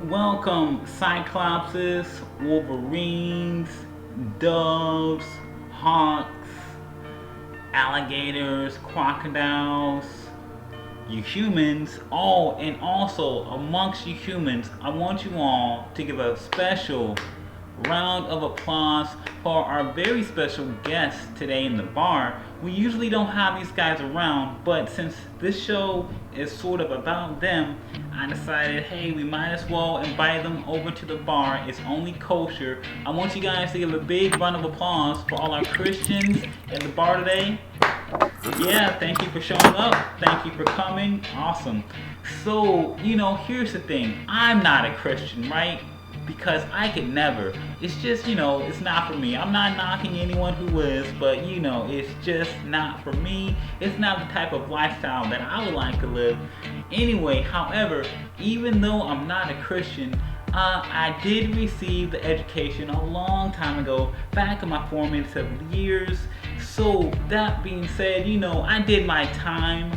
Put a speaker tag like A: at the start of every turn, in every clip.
A: Welcome, Cyclopses, Wolverines, doves, hawks, alligators, crocodiles, you humans, all and also amongst you humans, I want you all to give a special round of applause for our very special guest today in the bar. We usually don't have these guys around, but since this show is sort of about them, I decided, hey, we might as well invite them over to the bar. It's only kosher. I want you guys to give a big round of applause for all our Christians in the bar today. Yeah, thank you for showing up. Thank you for coming. Awesome. So, here's the thing. I'm not a Christian, right? Because I could never. It's just, it's not for me. I'm not knocking anyone who is, but, it's just not for me. It's not the type of lifestyle that I would like to live. Anyway, however, even though I'm not a Christian, I did receive the education a long time ago, back in my formative years. So that being said, I did my time.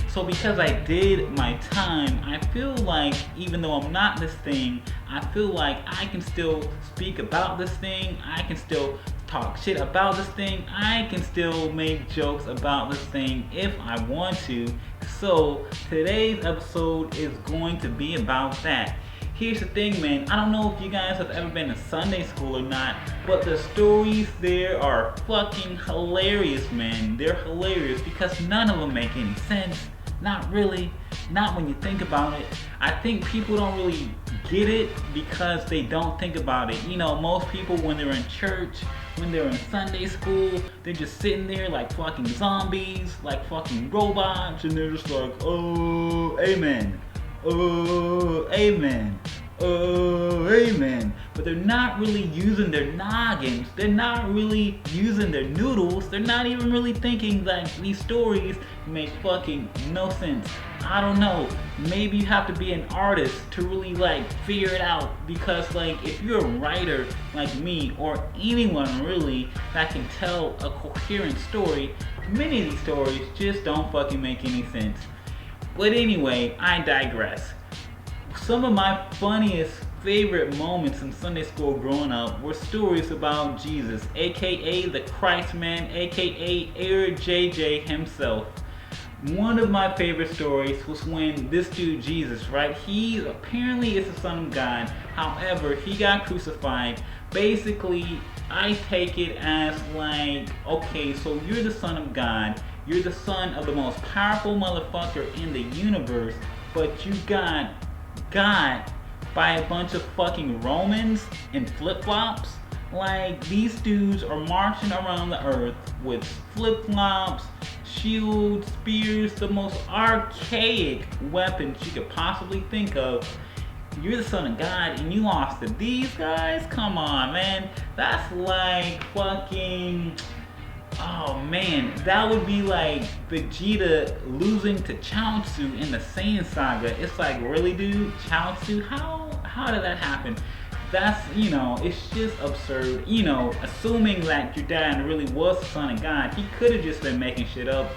A: So because I did my time, I feel like even though I'm not this thing, I feel like I can still speak about this thing. I can still talk shit about this thing. I can still make jokes about this thing if I want to. So today's episode is going to be about that. Here's the thing, man. I don't know if you guys have ever been to Sunday school or not, but the stories there are fucking hilarious, man. They're hilarious because none of them make any sense. Not really. Not when you think about it. I think people don't really get it because they don't think about it. Most people when they're in church, when they're in Sunday school, they're just sitting there like fucking zombies, like fucking robots, and they're just like, oh, amen. Oh, amen. Oh, amen. But they're not really using their noggins. They're not really using their noodles. They're not even really thinking that these stories make fucking no sense. I don't know. Maybe you have to be an artist to really figure it out. Because if you're a writer like me or anyone really that can tell a coherent story, many of these stories just don't fucking make any sense. But anyway, I digress. Some of my funniest favorite moments in Sunday school growing up were stories about Jesus, aka the Christ Man, aka Air JJ himself. One of my favorite stories was when this dude Jesus, right? He apparently is the Son of God. However, he got crucified. Basically, I take it as okay, so you're the Son of God. You're the son of the most powerful motherfucker in the universe, but you got by a bunch of fucking Romans in flip-flops. These dudes are marching around the earth with flip-flops, shields, spears, the most archaic weapons you could possibly think of. You're the Son of God and you lost to these guys? Come on, man. That's fucking... Oh man, that would be like Vegeta losing to Chaozu in the Saiyan Saga. It's really, dude, Chaozu? How did that happen? That's, it's just absurd. Assuming that your dad really was the Son of God, he could have just been making shit up.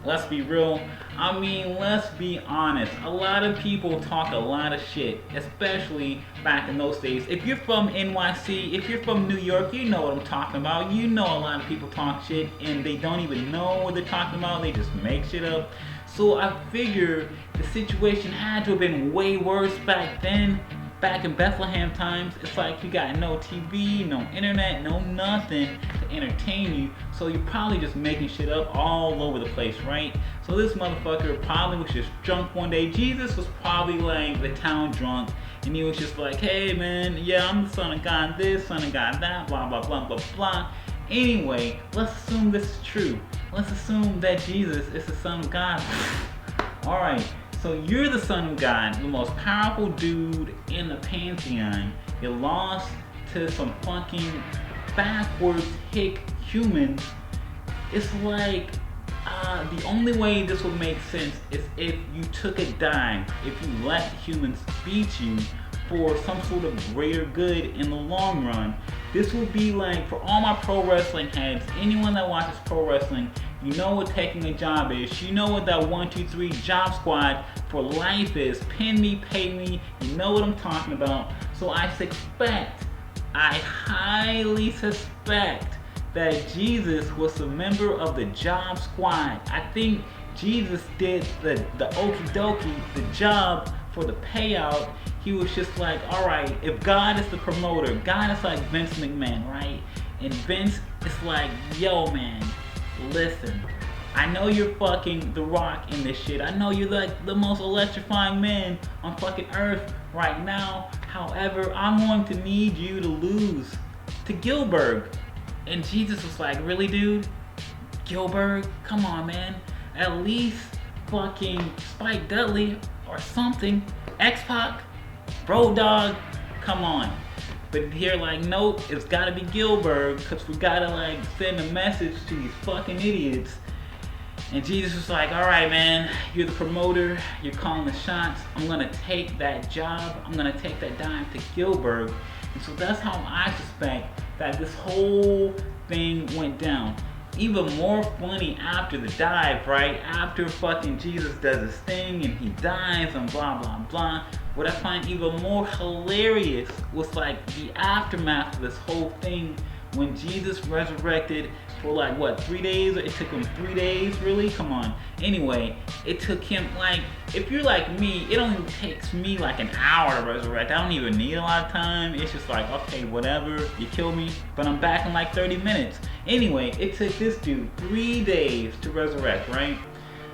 A: Let's be real. Let's be honest. A lot of people talk a lot of shit, especially back in those days. If you're from NYC, if you're from New York, you know what I'm talking about. You know a lot of people talk shit and they don't even know what they're talking about. They just make shit up. So I figure the situation had to have been way worse back then. Back in Bethlehem times, it's you got no TV, no internet, no nothing to entertain you. So you're probably just making shit up all over the place, right? So this motherfucker probably was just drunk one day. Jesus was probably the town drunk. And he was just hey man, yeah, I'm the Son of God this, Son of God that, blah, blah, blah, blah, blah. Anyway, let's assume this is true. Let's assume that Jesus is the Son of God. Alright. So you're the Son of God, the most powerful dude in the pantheon. You lost to some fucking backwards hick humans. It's the only way this would make sense is if you took a dive, if you let humans beat you for some sort of greater good in the long run. This would be for all my pro wrestling heads, anyone that watches pro wrestling, You know what taking a job is. You know what that 123 job squad for life is. Pin me, pay me. You know what I'm talking about. So I highly suspect that Jesus was a member of the job squad. I think Jesus did the okie dokie, the job for the payout. He was just like, alright, if God is the promoter, God is like Vince McMahon, right? And Vince is like, yo man, listen, I know you're fucking The Rock in this shit. I know you're like the most electrifying man on fucking earth right now. However, I'm going to need you to lose to Gilbert. And Jesus was like, really, dude? Gilbert? Come on, man. At least fucking Spike Dudley or something. X-Pac? Bro Dog? Come on. But here, like, nope, it's gotta be Gilbert, because we gotta, like, send a message to these fucking idiots. And Jesus was like, alright, man, you're the promoter, you're calling the shots, I'm gonna take that job, I'm gonna take that dime to Gilbert. And so that's how I suspect that this whole thing went down. Even more funny after the dive, right? After fucking Jesus does his thing and he dives and blah, blah, blah. What I find even more hilarious was like the aftermath of this whole thing when Jesus resurrected for like what, 3 days? It took him 3 days, really? Come on. Anyway, it took him like, if you're like me, it only takes me like an hour to resurrect. I don't even need a lot of time. It's just like, okay, whatever, you kill me, but I'm back in like 30 minutes. Anyway, it took this dude 3 days to resurrect, right?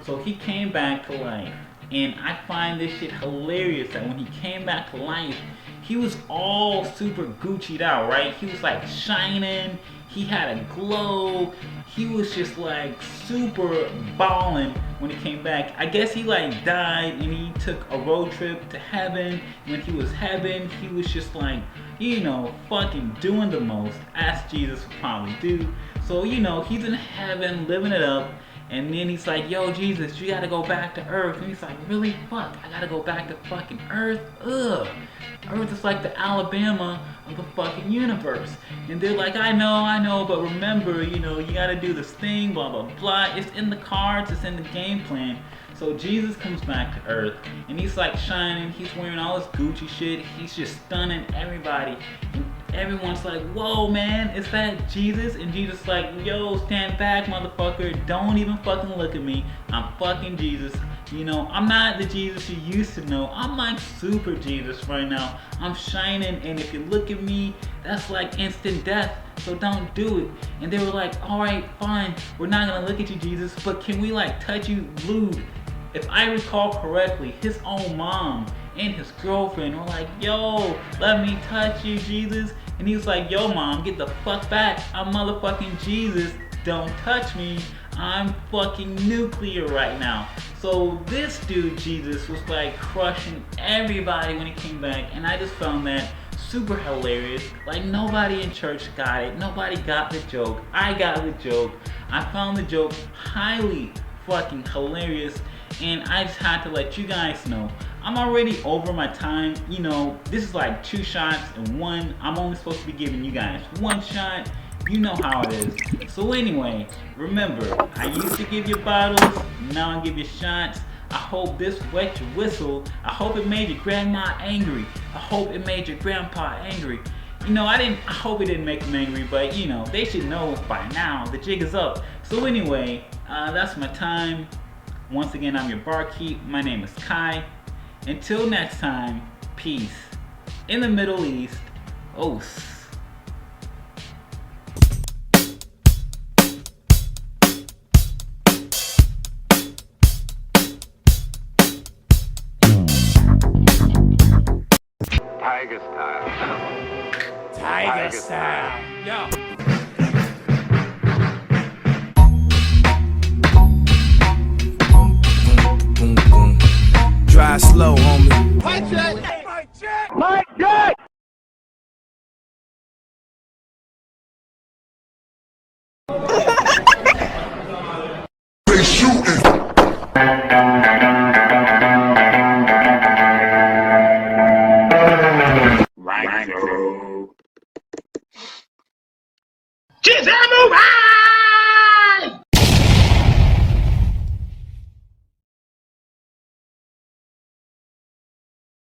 A: So he came back to life. And I find this shit hilarious that when he came back to life, he was all super Gucci'd out, right? He was like shining, he had a glow, he was just like super ballin' when he came back. I guess he like died and he took a road trip to heaven. When he was heaven, he was just like, you know, fucking doing the most, as Jesus would probably do. So, you know, he's in heaven living it up. And then he's like, yo, Jesus, you gotta go back to Earth. And he's like, really? Fuck, I gotta go back to fucking Earth? Ugh. Earth is like the Alabama of the fucking universe. And they're like, I know, but remember, you know, you gotta do this thing, blah, blah, blah. It's in the cards, it's in the game plan. So Jesus comes back to Earth, and he's like shining, he's wearing all this Gucci shit, he's just stunning everybody. And everyone's like, whoa man, is that Jesus? And Jesus like, yo, stand back motherfucker, don't even fucking look at me, I'm fucking Jesus. You know, I'm not the Jesus you used to know, I'm like super Jesus right now. I'm shining, and if you look at me, that's like instant death, so don't do it. And they were like, alright, fine, we're not gonna look at you, Jesus, but can we like touch you lewd? If I recall correctly, his own mom and his girlfriend were like, yo, let me touch you, Jesus. And he was like, yo mom, get the fuck back, I'm motherfucking Jesus, don't touch me, I'm fucking nuclear right now. So this dude, Jesus, was like crushing everybody when he came back, and I just found that super hilarious. Like nobody in church got it, nobody got the joke, I got the joke. I found the joke highly fucking hilarious, and I just had to let you guys know I'm already over my time. You know, this is like 2 shots and 1. I'm only supposed to be giving you guys 1 shot. You know how it is. So anyway, remember, I used to give you bottles, now I give you shots. I hope this wet your whistle. I hope it made your grandma angry. I hope it made your grandpa angry. You know, I hope it didn't make them angry, but you know, they should know by now, the jig is up. So anyway, that's my time. Once again, I'm your barkeep. My name is Kai. Until next time, peace. In the Middle East, os.
B: Tiger style.
C: Tiger style. Yo.
D: Drive slow, homie.
C: Mic check. Mic check.
B: Mike Jack!
D: They shooting.